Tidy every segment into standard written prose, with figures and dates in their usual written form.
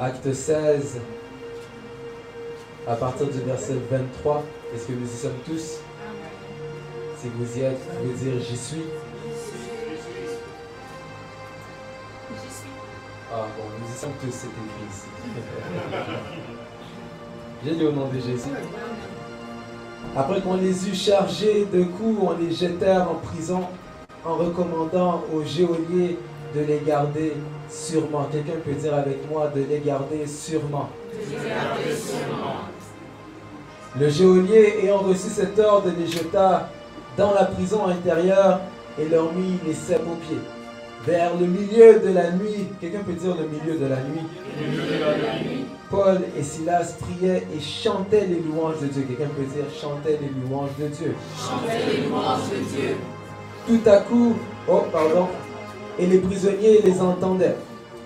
Acte 16, à partir du verset 23. Est-ce que nous y sommes tous? Si vous y êtes, vous pouvez dire « J'y suis ». Ah bon, nous y sommes tous, c'est écrit ici. J'ai lu au nom de Jésus. Après qu'on les eut chargés de coups, on les jetèrent en prison en recommandant aux geôliers de les garder sûrement. Quelqu'un peut dire avec moi de les garder sûrement. Le geôlier ayant reçu cet ordre les jeta dans la prison intérieure et leur mit les cèpes aux pieds. Vers le milieu de la nuit, quelqu'un peut dire le milieu de la nuit, Paul et Silas priaient et chantaient les louanges de Dieu. Quelqu'un peut dire chantaient les louanges de Dieu. Chantaient les louanges de Dieu. Tout à coup, et les prisonniers les entendaient.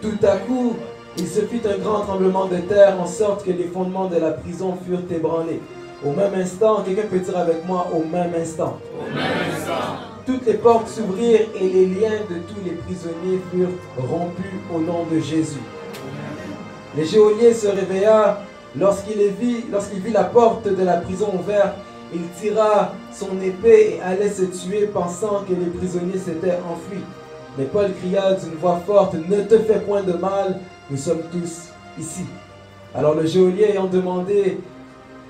Tout à coup, il se fit un grand tremblement de terre en sorte que les fondements de la prison furent ébranlés. Au même instant, quelqu'un peut dire avec moi au même instant. Au même instant. Toutes les portes s'ouvrirent et les liens de tous les prisonniers furent rompus au nom de Jésus. Le geôlier se réveilla lorsqu'il vit la porte de la prison ouverte. Il tira son épée et allait se tuer pensant que les prisonniers s'étaient enfuis. Mais Paul cria d'une voix forte, « Ne te fais point de mal, nous sommes tous ici. » Alors le geôlier ayant demandé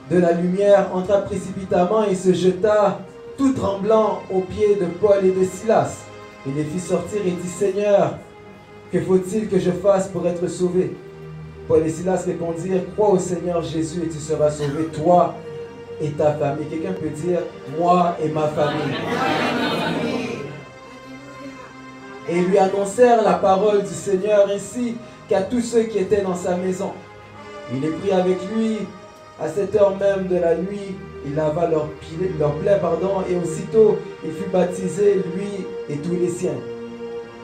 de la lumière entra précipitamment et se jeta tout tremblant aux pieds de Paul et de Silas. Il les fit sortir et dit, « Seigneur, que faut-il que je fasse pour être sauvé ?» Paul et Silas répondirent, « Crois au Seigneur Jésus et tu seras sauvé, toi et ta famille. » Quelqu'un peut dire, « Moi et ma famille. » Et ils lui annoncèrent la parole du Seigneur ainsi qu'à tous ceux qui étaient dans sa maison. Il les prit avec lui à cette heure même de la nuit. Il lava leurs plaies, et aussitôt il fut baptisé, lui et tous les siens.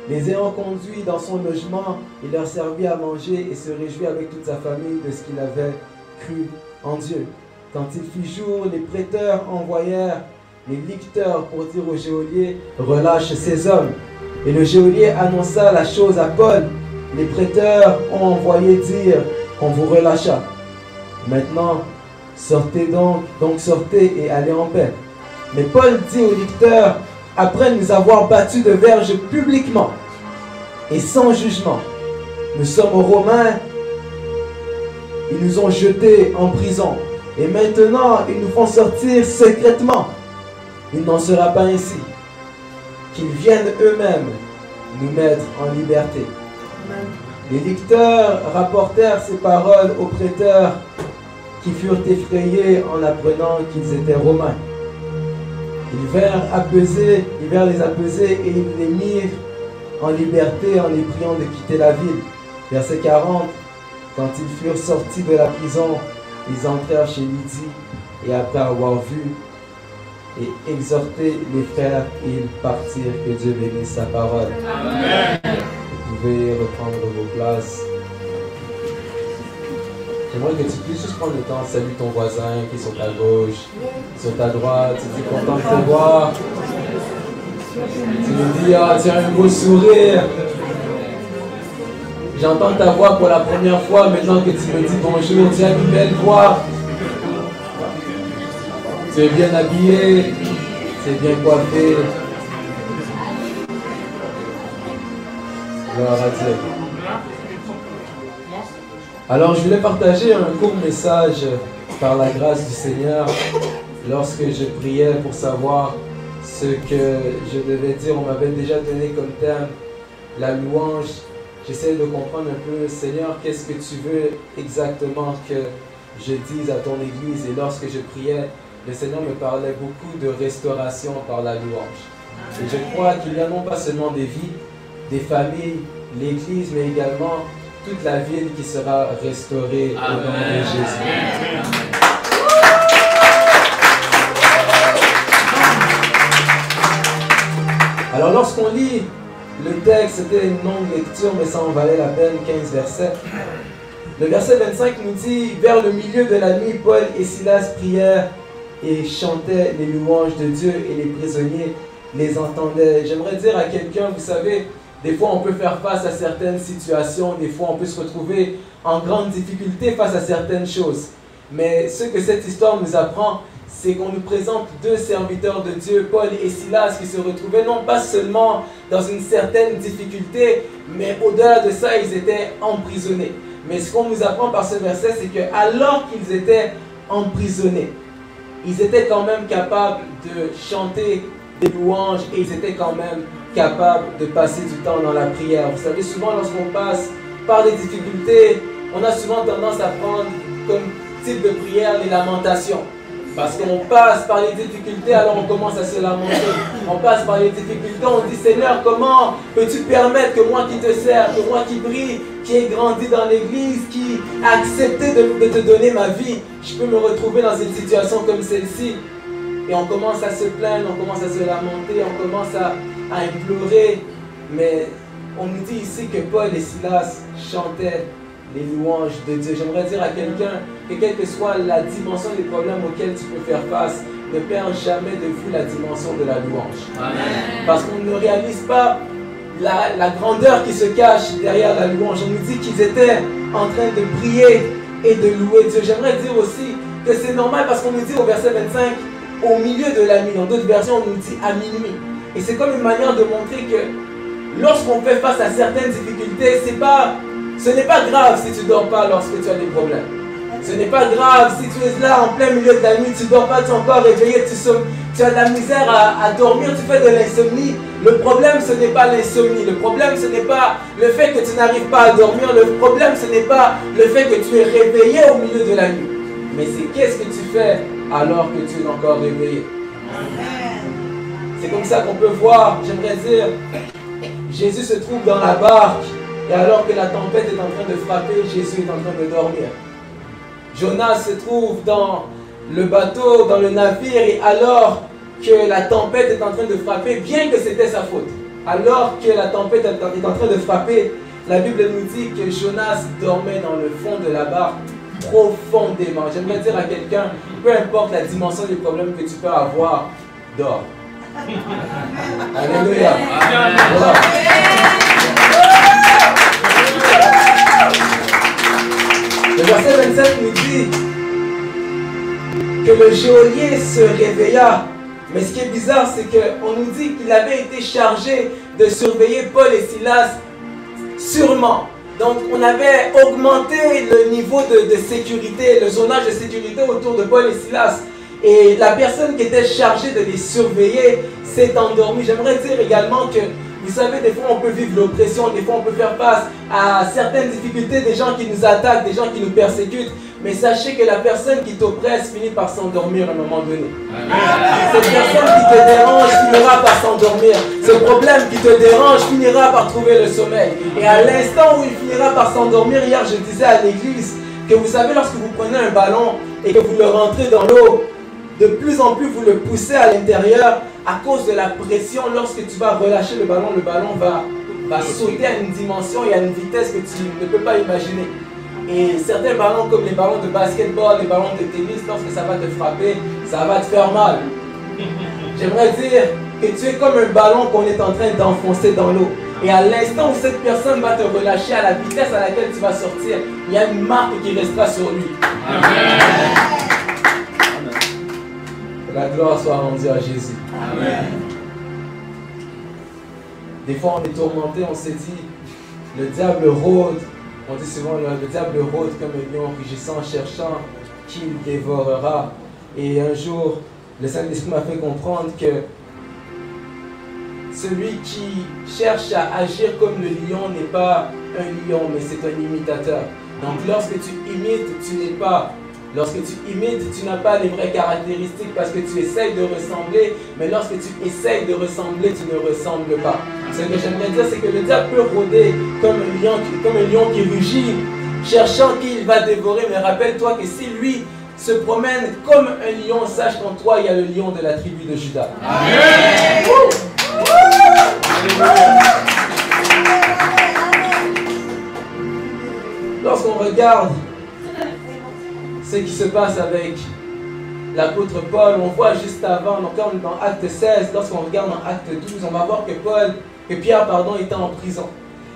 Les ayant conduits dans son logement, il leur servit à manger et se réjouit avec toute sa famille de ce qu'il avait cru en Dieu. Quand il fit jour, les prêteurs envoyèrent les licteurs pour dire au geôlier, « Relâche ces hommes. » Et le geôlier annonça la chose à Paul. Les prêteurs ont envoyé dire qu'on vous relâcha. Maintenant, sortez donc sortez et allez en paix. Mais Paul dit aux licteurs, après nous avoir battus de verge publiquement et sans jugement, nous sommes aux Romains, ils nous ont jetés en prison et maintenant ils nous font sortir secrètement. Il n'en sera pas ainsi. Qu'ils viennent eux-mêmes nous mettre en liberté. Les licteurs rapportèrent ces paroles aux prêteurs qui furent effrayés en apprenant qu'ils étaient romains. Ils vinrent les apaiser et ils les mirent en liberté en les priant de quitter la ville. Verset 40, quand ils furent sortis de la prison, ils entrèrent chez Lydie et après avoir vu et exhorté les frères, ils partirent. Que Dieu bénisse sa parole. Amen. Vous pouvez reprendre vos places. J'aimerais que tu puisses juste prendre le temps de saluer ton voisin qui est sur ta gauche, sur ta droite. Tu dis content de te voir. Tu lui dis, ah, tu as un beau sourire. J'entends ta voix pour la première fois maintenant que tu me dis bonjour. Tu as une belle voix. Tu es bien habillé. Tu es bien coiffé. Gloire à Dieu. Alors je voulais partager un court message par la grâce du Seigneur. Lorsque je priais pour savoir ce que je devais dire, on m'avait déjà donné comme thème la louange. J'essaie de comprendre un peu, Seigneur, qu'est-ce que tu veux exactement que je dise à ton Église. Et lorsque je priais, le Seigneur me parlait beaucoup de restauration par la louange. Et je crois qu'il y a non pas seulement des vies, des familles, l'Église, mais également toute la ville qui sera restaurée au nom de Jésus. Alors lorsqu'on lit le texte, c'était une longue lecture, mais ça en valait la peine, 15 versets. Le verset 25 nous dit, vers le milieu de la nuit, Paul et Silas prièrent et chantaient les louanges de Dieu et les prisonniers les entendaient. J'aimerais dire à quelqu'un, vous savez, Des fois, on peut faire face à certaines situations. Des fois, on peut se retrouver en grande difficulté face à certaines choses. Mais ce que cette histoire nous apprend, c'est qu'on nous présente deux serviteurs de Dieu, Paul et Silas, qui se retrouvaient non pas seulement dans une certaine difficulté, mais au-delà de ça, ils étaient emprisonnés. Mais ce qu'on nous apprend par ce verset, c'est que alors qu'ils étaient emprisonnés, ils étaient quand même capables de chanter des louanges et ils étaient quand même capables de passer du temps dans la prière. Vous savez, souvent lorsqu'on passe par des difficultés, on a souvent tendance à prendre comme type de prière les lamentations. Parce qu'on passe par les difficultés, alors on commence à se lamenter. On passe par les difficultés, on dit Seigneur, comment peux-tu permettre que moi qui te sers, que moi qui prie, qui ai grandi dans l'église, qui a accepté de te donner ma vie, je peux me retrouver dans une situation comme celle-ci. Et on commence à se plaindre, on commence à se lamenter, on commence à implorer. Mais on nous dit ici que Paul et Silas chantaient les louanges de Dieu. J'aimerais dire à quelqu'un que quelle que soit la dimension des problèmes auxquels tu peux faire face, ne perds jamais de vue la dimension de la louange. Amen. Parce qu'on ne réalise pas la grandeur qui se cache derrière la louange. On nous dit qu'ils étaient en train de prier et de louer Dieu. J'aimerais dire aussi que c'est normal parce qu'on nous dit au verset 25, au milieu de la nuit. Dans d'autres versions, on nous dit à minuit. Et c'est comme une manière de montrer que lorsqu'on fait face à certaines difficultés, ce n'est pas grave si tu ne dors pas lorsque tu as des problèmes. Ce n'est pas grave si tu es là en plein milieu de la nuit, tu ne dors pas, tu es encore réveillé, tu as de la misère à dormir, tu fais de l'insomnie. Le problème, ce n'est pas l'insomnie. Le problème, ce n'est pas le fait que tu n'arrives pas à dormir. Le problème, ce n'est pas le fait que tu es réveillé au milieu de la nuit. Mais c'est qu'est-ce que tu fais alors que tu es encore réveillé. C'est comme ça qu'on peut voir, j'aimerais dire, Jésus se trouve dans la barque. Et alors que la tempête est en train de frapper, Jésus est en train de dormir. Jonas se trouve dans le bateau, dans le navire, et alors que la tempête est en train de frapper, bien que c'était sa faute, alors que la tempête est en train de frapper, la Bible nous dit que Jonas dormait dans le fond de la barque profondément. J'aimerais dire à quelqu'un, peu importe la dimension des problèmes que tu peux avoir, dors. Alléluia. Voilà. Le verset 27 nous dit que le geôlier se réveilla. Mais ce qui est bizarre, c'est qu'on nous dit qu'il avait été chargé de surveiller Paul et Silas sûrement. Donc on avait augmenté le niveau de sécurité, le zonage de sécurité autour de Paul et Silas. Et la personne qui était chargée de les surveiller s'est endormie. J'aimerais dire également que, vous savez, des fois on peut vivre l'oppression, des fois on peut faire face à certaines difficultés, des gens qui nous attaquent, des gens qui nous persécutent. Mais sachez que la personne qui t'oppresse finit par s'endormir à un moment donné. Cette personne qui te dérange finira par s'endormir. Ce problème qui te dérange finira par trouver le sommeil. Et à l'instant où il finira par s'endormir, hier je disais à l'église que vous savez, lorsque vous prenez un ballon et que vous le rentrez dans l'eau, de plus en plus vous le poussez à l'intérieur à cause de la pression. Lorsque tu vas relâcher le ballon va sauter à une dimension et à une vitesse que tu ne peux pas imaginer. Et certains ballons comme les ballons de basketball, les ballons de tennis, lorsque ça va te frapper, ça va te faire mal. J'aimerais dire que tu es comme un ballon qu'on est en train d'enfoncer dans l'eau. Et à l'instant où cette personne va te relâcher, à la vitesse à laquelle tu vas sortir, il y a une marque qui restera sur lui. Amen. Que la gloire soit rendue à Jésus. Amen. Des fois on est tourmenté, on s'est dit, le diable rôde. On dit souvent, le diable rôde comme un lion rugissant, cherchant qui le dévorera. Et un jour, le Saint-Esprit m'a fait comprendre que celui qui cherche à agir comme le lion n'est pas un lion, mais c'est un imitateur. Donc lorsque tu imites, tu n'es pas. Lorsque tu imites, tu n'as pas les vraies caractéristiques parce que tu essayes de ressembler, mais lorsque tu essayes de ressembler, tu ne ressembles pas. Ce que j'aimerais dire, c'est que le diable peut rôder comme un lion qui rugit, cherchant qui il va dévorer, mais rappelle-toi que si lui se promène comme un lion, sache qu'en toi, il y a le lion de la tribu de Juda. Amen. Lorsqu'on regarde ce qui se passe avec l'apôtre Paul, on voit juste avant, donc comme dans Acte 16, lorsqu'on regarde dans Acte 12, on va voir que Paul Pierre était en prison.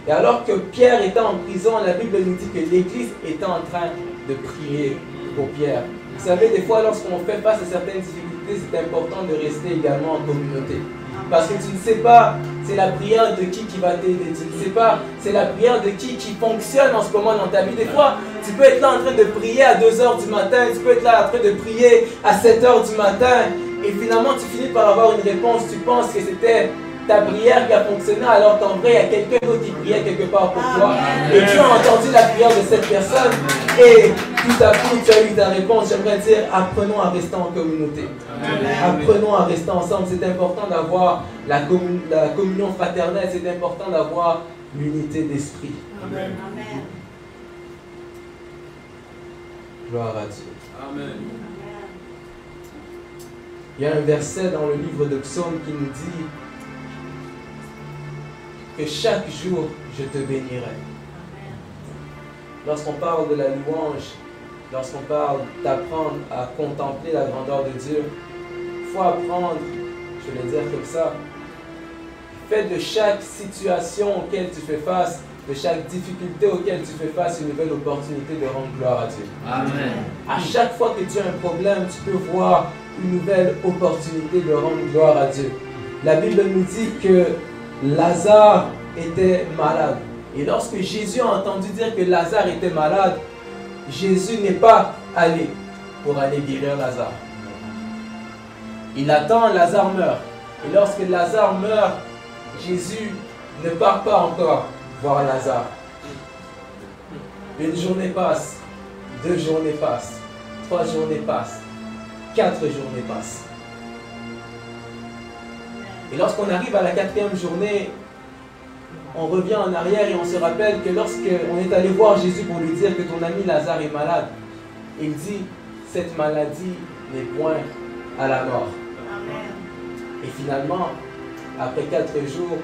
Et alors que Pierre était en prison, la Bible nous dit que l'Église était en train de prier pour Pierre. Vous savez, des fois, lorsqu'on fait face à certaines difficultés, c'est important de rester également en communauté. Parce que tu ne sais pas, c'est la prière de qui va t'aider. Tu ne sais pas, c'est la prière de qui fonctionne en ce moment dans ta vie. Des fois, tu peux être là en train de prier à 2 h du matin, tu peux être là en train de prier à 7 h du matin, et finalement, tu finis par avoir une réponse. Tu penses que c'était ta prière qui a fonctionné, alors qu'en vrai, il y a quelqu'un d'autre qui priait quelque part pour toi. Et tu as entendu la prière de cette personne, et tout à coup, tu as eu ta réponse. J'aimerais dire, apprenons à rester en communauté. Apprenons à rester ensemble. C'est important d'avoir la communion fraternelle, c'est important d'avoir l'unité d'esprit. Amen. Gloire à Dieu. Amen. Il y a un verset dans le livre de Psaume qui nous dit que chaque jour je te bénirai. Lorsqu'on parle de la louange, lorsqu'on parle d'apprendre à contempler la grandeur de Dieu, il faut apprendre, je vais le dire comme ça, fais de chaque situation auquel tu fais face, de chaque difficulté auquel tu fais face, une nouvelle opportunité de rendre gloire à Dieu. Amen. À chaque fois que tu as un problème, tu peux voir une nouvelle opportunité de rendre gloire à Dieu. La Bible nous dit que Lazare était malade. Et lorsque Jésus a entendu dire que Lazare était malade, Jésus n'est pas allé pour aller guérir Lazare. Il attend, Lazare meurt. Et lorsque Lazare meurt, Jésus ne part pas encore voir Lazare. Une journée passe, 2 journées passent, 3 journées passent, 4 journées passent. Et lorsqu'on arrive à la 4e journée, on revient en arrière et on se rappelle que lorsqu'on est allé voir Jésus pour lui dire que ton ami Lazare est malade, il dit, cette maladie n'est point à la mort. Et finalement, après 4 jours,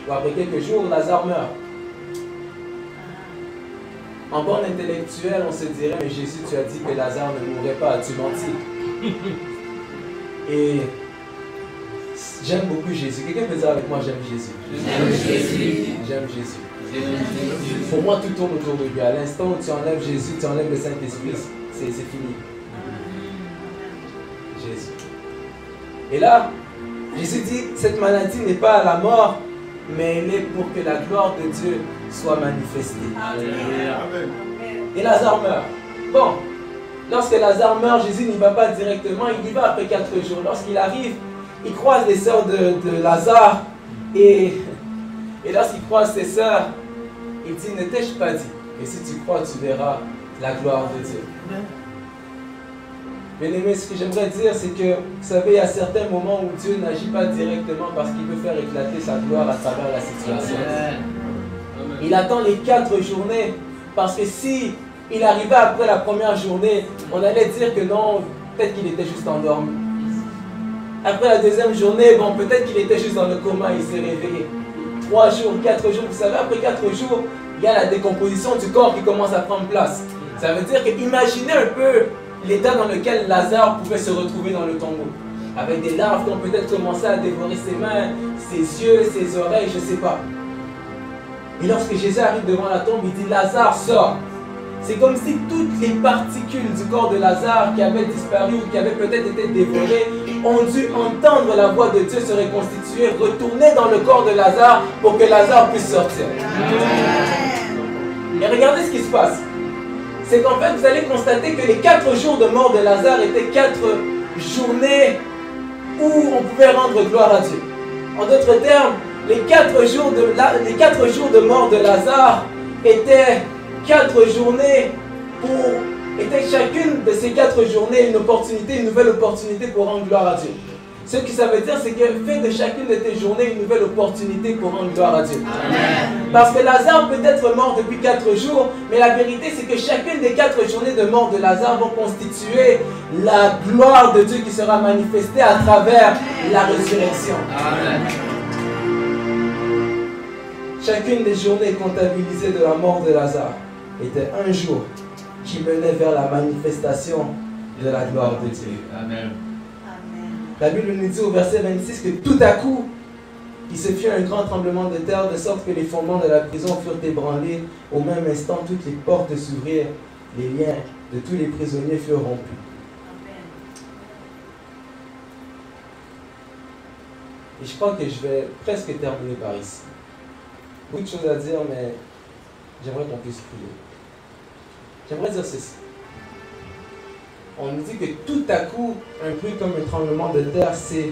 ou après quelques jours, Lazare meurt. En borne intellectuelle, on se dirait, mais Jésus, tu as dit que Lazare ne mourrait pas, tu mentis. Et j'aime beaucoup Jésus. Quelqu'un peut dire avec moi, j'aime Jésus. J'aime Jésus. J'aime Jésus. J'aime Jésus. Pour moi, tout tourne autour de lui. À l'instant où tu enlèves Jésus, tu enlèves le Saint-Esprit, c'est fini. Jésus. Et là, Jésus dit, cette maladie n'est pas à la mort, mais elle est pour que la gloire de Dieu soit manifestée. Amen. Et Lazare meurt. Bon, lorsque Lazare meurt, Jésus n'y va pas directement, il y va après 4 jours. Lorsqu'il arrive, il croise les sœurs de Lazare, et lorsqu'il croise ses sœurs, il dit, ne t'ai-je pas dit? Et si tu crois, tu verras la gloire de Dieu. Bien aimé, ce que j'aimerais dire, c'est que, vous savez, il y a certains moments où Dieu n'agit pas directement parce qu'il veut faire éclater sa gloire à travers la situation. Il attend les 4 journées, parce que si il arrivait après la première journée, on allait dire que non, peut-être qu'il était juste endormi. Après la 2e journée, bon, peut-être qu'il était juste dans le coma, il s'est réveillé. 3 jours, 4 jours, vous savez, après 4 jours, il y a la décomposition du corps qui commence à prendre place. Ça veut dire que, imaginez un peu l'état dans lequel Lazare pouvait se retrouver dans le tombeau. Avec des larves qui ont peut-être commencé à dévorer ses mains, ses yeux, ses oreilles, je ne sais pas. Et lorsque Jésus arrive devant la tombe, il dit, Lazare, sort. C'est comme si toutes les particules du corps de Lazare qui avaient disparu ou qui avaient peut-être été dévorées ont dû entendre la voix de Dieu se reconstituer, retourner dans le corps de Lazare pour que Lazare puisse sortir. Et regardez ce qui se passe. C'est qu'en fait, vous allez constater que les 4 jours de mort de Lazare étaient 4 journées où on pouvait rendre gloire à Dieu. En d'autres termes, les 4 jours de mort de Lazare étaient 4 journées était chacune de ces 4 journées une opportunité, une nouvelle opportunité pour rendre gloire à Dieu. Ce que ça veut dire, c'est que fais de chacune de tes journées une nouvelle opportunité pour rendre gloire à Dieu. Amen. Parce que Lazare peut être mort depuis 4 jours, mais la vérité, c'est que chacune des 4 journées de mort de Lazare vont constituer la gloire de Dieu qui sera manifestée à travers la résurrection. Amen. Chacune des journées comptabilisées de la mort de Lazare était un jour qui menait vers la manifestation de la gloire de Dieu. Amen. La Bible nous dit au verset 26 que tout à coup, Il se fit un grand tremblement de terre, de sorte que les fondements de la prison furent ébranlés. Au même instant, toutes les portes s'ouvrirent, les liens de tous les prisonniers furent rompus. Et je crois que je vais presque terminer par ici. Beaucoup de choses à dire, mais j'aimerais qu'on puisse prier. J'aimerais dire ceci. On nous dit que tout à coup, un bruit comme un tremblement de terre s'est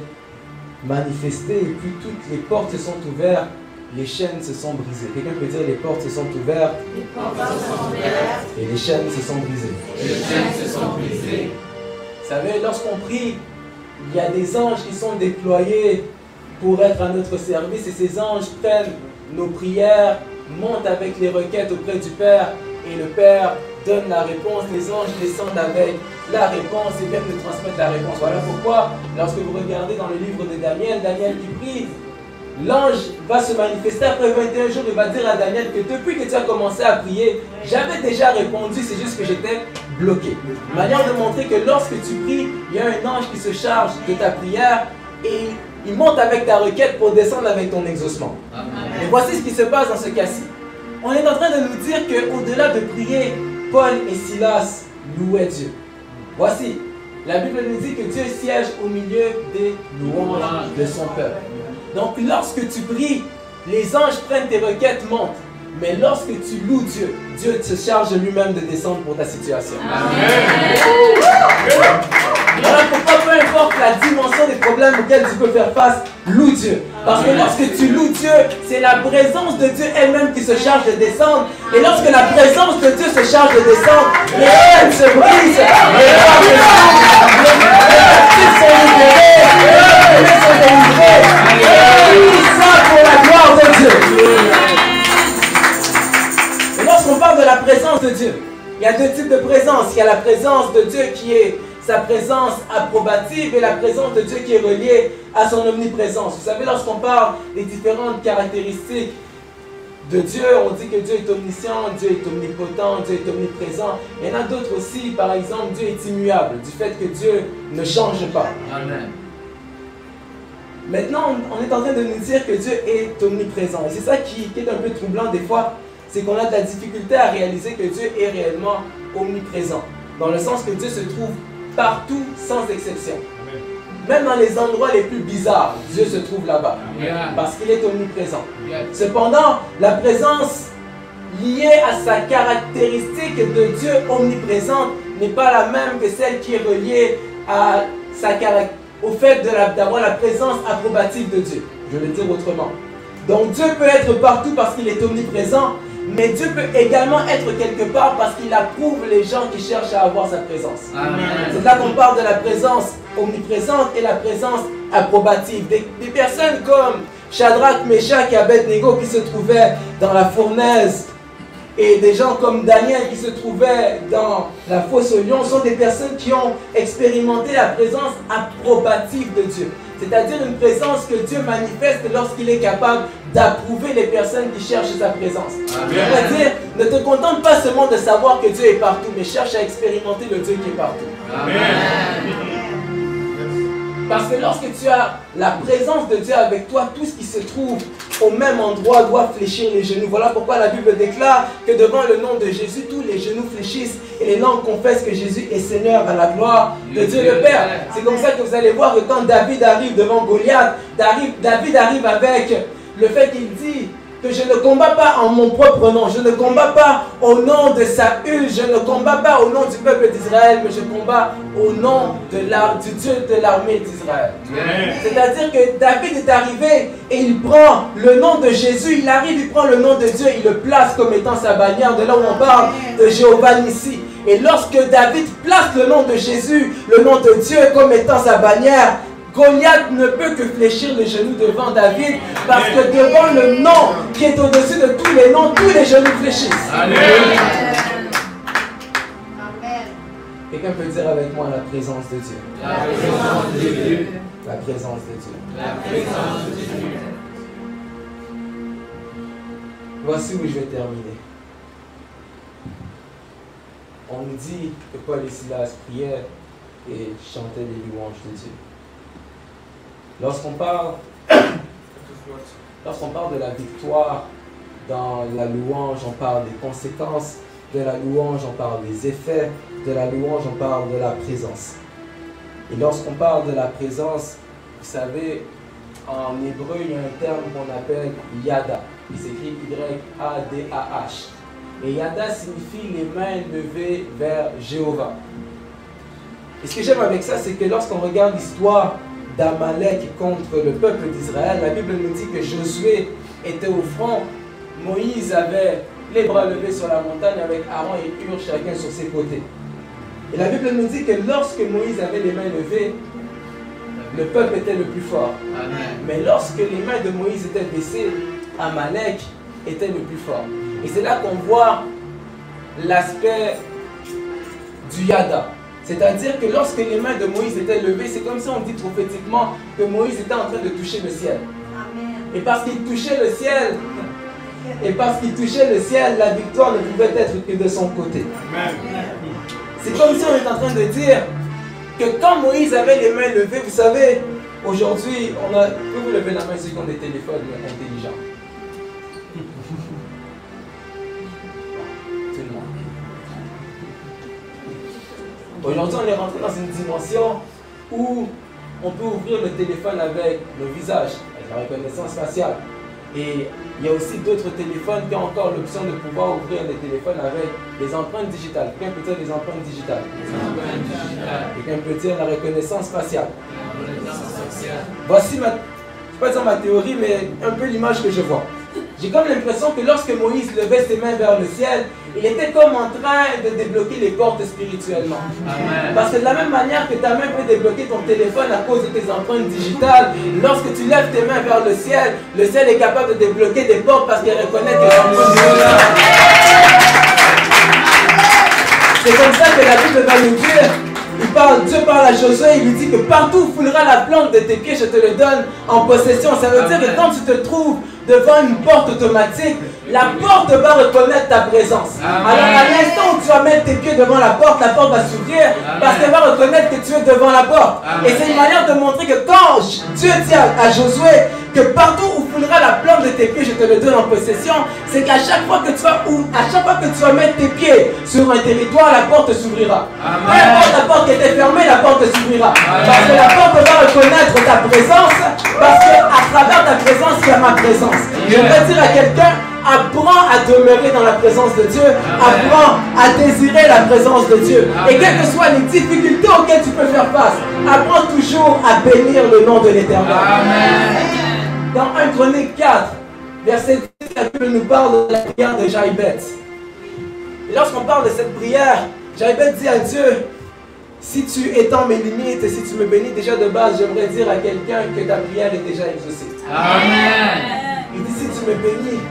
manifesté et puis toutes les portes se sont ouvertes, les chaînes se sont brisées. Quelqu'un peut dire les portes se sont ouvertes, Les portes se sont ouvertes et les chaînes se sont brisées. et les chaînes se sont brisées. Vous savez, lorsqu'on prie, il y a des anges qui sont déployés pour être à notre service et ces anges prennent nos prières, montent avec les requêtes auprès du Père et le Père donne la réponse. Les anges descendent avec la réponse et viennent nous transmettre la réponse. Voilà pourquoi, lorsque vous regardez dans le livre de Daniel, Daniel qui prie, l'ange va se manifester après 21 jours et va dire à Daniel que depuis que tu as commencé à prier, j'avais déjà répondu, c'est juste que j'étais bloqué. Manière de montrer que lorsque tu pries, il y a un ange qui se charge de ta prière et il monte avec ta requête pour descendre avec ton exaucement. Et voici ce qui se passe dans ce cas-ci. On est en train de nous dire qu'au-delà de prier, Paul et Silas louaient Dieu. Voici, la Bible nous dit que Dieu siège au milieu des louanges de son peuple. Donc lorsque tu pries, les anges prennent tes requêtes, montent. Mais lorsque tu loues Dieu, Dieu se charge lui-même de descendre pour ta situation. Voilà pourquoi peu importe la dimension des problèmes auxquels tu peux faire face, loue Dieu. Parce que lorsque tu loues Dieu, c'est la présence de Dieu elle-même qui se charge de descendre. Et lorsque la présence de Dieu se charge de descendre, les chaînes se brisent, les portes s'ouvrent, les captifs sont libérés, les prisonniers sont délivrés. Et tout ça pour la gloire de Dieu. Et lorsqu'on parle de la présence de Dieu, il y a deux types de présence. Il y a la présence de Dieu qui est sa présence approbative et la présence de Dieu qui est reliée à son omniprésence. Vous savez, lorsqu'on parle des différentes caractéristiques de Dieu, on dit que Dieu est omniscient, Dieu est omnipotent, Dieu est omniprésent. Il y en a d'autres aussi, par exemple, Dieu est immuable, du fait que Dieu ne change pas. Amen. Maintenant, on est en train de nous dire que Dieu est omniprésent. Et c'est ça qui est un peu troublant des fois, c'est qu'on a de la difficulté à réaliser que Dieu est réellement omniprésent. Dans le sens que Dieu se trouve partout, sans exception. Amen. Même dans les endroits les plus bizarres, Dieu se trouve là-bas. Parce qu'il est omniprésent. Cependant, la présence liée à sa caractéristique de Dieu omniprésente n'est pas la même que celle qui est reliée à au fait d'avoir la présence approbative de Dieu. Je vais le dire autrement. Donc Dieu peut être partout parce qu'il est omniprésent, mais Dieu peut également être quelque part parce qu'il approuve les gens qui cherchent à avoir sa présence. C'est là qu'on parle de la présence omniprésente et la présence approbative. Des personnes comme Shadrach, Meshach et Abednego qui se trouvaient dans la fournaise et des gens comme Daniel qui se trouvaient dans la fosse au lion sont des personnes qui ont expérimenté la présence approbative de Dieu. C'est-à-dire une présence que Dieu manifeste lorsqu'il est capable d'approuver les personnes qui cherchent sa présence. C'est-à-dire, ne te contente pas seulement de savoir que Dieu est partout, mais cherche à expérimenter le Dieu qui est partout. Amen. Parce que lorsque tu as la présence de Dieu avec toi, tout ce qui se trouve au même endroit doit fléchir les genoux. Voilà pourquoi la Bible déclare que devant le nom de Jésus, tous les genoux fléchissent et les langues confessent que Jésus est Seigneur à la gloire de Dieu le Père. C'est comme ça que vous allez voir que quand David arrive devant Goliath, David arrive avec le fait qu'il dit que je ne combats pas en mon propre nom, je ne combats pas au nom de Saül, je ne combats pas au nom du peuple d'Israël, mais je combats au nom du Dieu de l'armée d'Israël. C'est-à-dire que David est arrivé et il prend le nom de Jésus, il arrive, il prend le nom de Dieu, il le place comme étant sa bannière, de là où on parle de Jéhovah Nissi. Et lorsque David place le nom de Jésus, le nom de Dieu comme étant sa bannière, Goliath ne peut que fléchir les genoux devant David parce que devant le nom qui est au-dessus de tous les noms, tous les genoux fléchissent. Amen. Quelqu'un peut dire avec moi la présence de Dieu. La présence de Dieu. La présence de Dieu. La présence de Dieu. Voici où je vais terminer. On nous dit que Paul et Silas priaient et chantaient les louanges de Dieu. Lorsqu'on parle Lorsqu'on parle de la victoire dans la louange, on parle des conséquences de la louange, on parle des effets de la louange, on parle de la présence. Et lorsqu'on parle de la présence, vous savez, en hébreu, il y a un terme qu'on appelle yada. Il s'écrit Y-A-D-A-H. Et yada signifie les mains levées vers Jéhovah. Et ce que j'aime avec ça, c'est que lorsqu'on regarde l'histoire d'Amalek contre le peuple d'Israël, la Bible nous dit que Josué était au front, Moïse avait les bras levés sur la montagne avec Aaron et Hur chacun sur ses côtés. Et la Bible nous dit que lorsque Moïse avait les mains levées, le peuple était le plus fort. Amen. Mais lorsque les mains de Moïse étaient baissées, Amalek était le plus fort. Et c'est là qu'on voit l'aspect du yada. C'est-à-dire que lorsque les mains de Moïse étaient levées, c'est comme si on dit prophétiquement que Moïse était en train de toucher le ciel. Amen. Et parce qu'il touchait le ciel, la victoire ne pouvait être que de son côté. Amen. C'est comme si on est en train de dire que quand Moïse avait les mains levées, vous savez, aujourd'hui, on a... Vous pouvez lever la main ceux qui ont des téléphones intelligents. Tout le monde. Aujourd'hui, on est rentré dans une dimension où on peut ouvrir le téléphone avec le visage, avec la reconnaissance faciale. Et il y a aussi d'autres téléphones qui ont encore l'option de pouvoir ouvrir les téléphones avec des empreintes digitales. Quelqu'un peut dire des empreintes digitales. Quelqu'un peut dire la reconnaissance faciale. Voici je ne vais pas dire ma théorie, mais un peu l'image que je vois. J'ai comme l'impression que lorsque Moïse levait ses mains vers le ciel, il était comme en train de débloquer les portes spirituellement. Amen. Parce que de la même manière que ta main peut débloquer ton téléphone à cause de tes empreintes digitales, lorsque tu lèves tes mains vers le ciel est capable de débloquer des portes parce qu'il reconnaît tes empreintes digitales. C'est comme ça que la Bible va nous dire. Dieu parle à Josué, il lui dit que partout où foulera la plante de tes pieds, je te le donne en possession. Ça veut dire que quand tu te trouves devant une porte automatique, la porte va reconnaître ta présence. Amen. Alors à l'instant où tu vas mettre tes pieds devant la porte va s'ouvrir parce qu'elle va reconnaître que tu es devant la porte. Amen. Et c'est une manière de montrer que quand Dieu dit à Josué que partout où foulera la plante de tes pieds, je te le donne en possession, c'est qu'à chaque fois que tu vas mettre tes pieds sur un territoire, la porte s'ouvrira. Peu importe la porte qui était fermée, la porte s'ouvrira. Parce que la porte va reconnaître ta présence, parce qu'à travers ta présence, il y a ma présence. Je veux dire à quelqu'un, apprends à demeurer dans la présence de Dieu, apprends à désirer la présence de Dieu. Et quelles que soient les difficultés auxquelles tu peux faire face, apprends toujours à bénir le nom de l'Éternel. Dans 1 Chronique 4, verset 10, la Bible nous parle de la prière de Jaïbeth. Et lorsqu'on parle de cette prière, Jaïbeth dit à Dieu, si tu étends mes limites et si tu me bénis déjà de base, j'aimerais dire à quelqu'un que ta prière est déjà exaucée. Amen. Il dit, si tu me bénis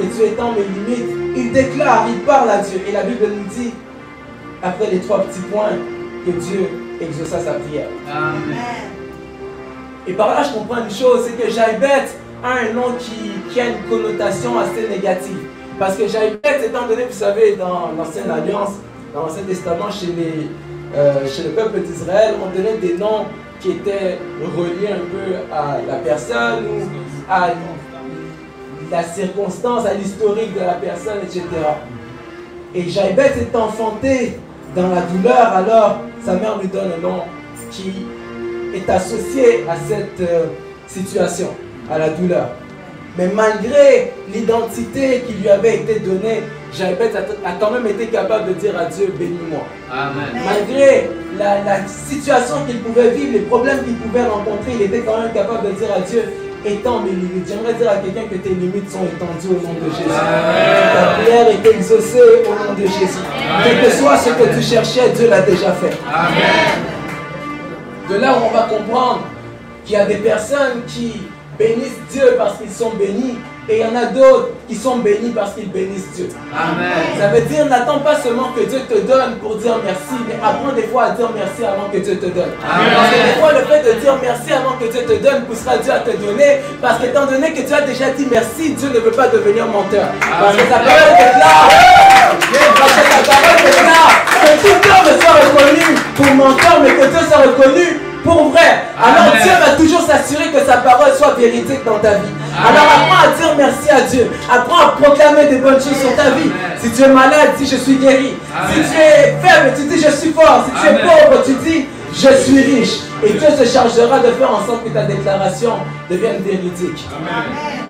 et tu étends mes limites, il déclare, il parle à Dieu. Et la Bible nous dit, après les 3 petits points, que Dieu exauça sa prière. Amen. Et par là, je comprends une chose, c'est que Jaïbeth a un nom qui a une connotation assez négative. Parce que Jaïbeth, étant donné, vous savez, dans l'Ancienne Alliance, dans l'Ancien Testament, chez le peuple d'Israël, on donnait des noms qui étaient reliés un peu à la personne ou à la circonstance, à l'historique de la personne, etc. Et Jaïbeth est enfantée dans la douleur, alors sa mère lui donne un nom qui est associé à cette situation, à la douleur. Mais malgré l'identité qui lui avait été donnée, Jaïbeth a quand même été capable de dire à Dieu, bénis-moi. Malgré la situation qu'il pouvait vivre, les problèmes qu'il pouvait rencontrer, il était quand même capable de dire à Dieu, étends mes limites. J'aimerais dire à quelqu'un que tes limites sont étendues au nom de Jésus. Ta prière est exaucée au nom de Jésus. Quel que soit ce que tu cherchais, Dieu l'a déjà fait. Amen. De là où on va comprendre qu'il y a des personnes qui bénissent Dieu parce qu'ils sont bénis et il y en a d'autres qui sont bénis parce qu'ils bénissent Dieu. Amen. Ça veut dire, n'attends pas seulement que Dieu te donne pour dire merci, mais apprends des fois à dire merci avant que Dieu te donne. Amen. Parce que des fois, le fait de dire merci avant que Dieu te donne poussera Dieu à te donner, parce qu'étant donné que tu as déjà dit merci, Dieu ne veut pas devenir menteur. Parce que ta parole déclare, que tout homme soit reconnu pour menteur, mais que Dieu soit reconnu pour vrai. Alors Amen. Dieu va toujours s'assurer que sa parole soit véridique dans ta vie. Alors apprends à dire merci à Dieu. Apprends à proclamer des bonnes choses sur ta vie. Si tu es malade, dis je suis guéri. Si tu es faible, tu dis je suis fort. Si tu es pauvre, tu dis je suis riche. Et Dieu se chargera de faire en sorte que ta déclaration devienne véridique. Amen.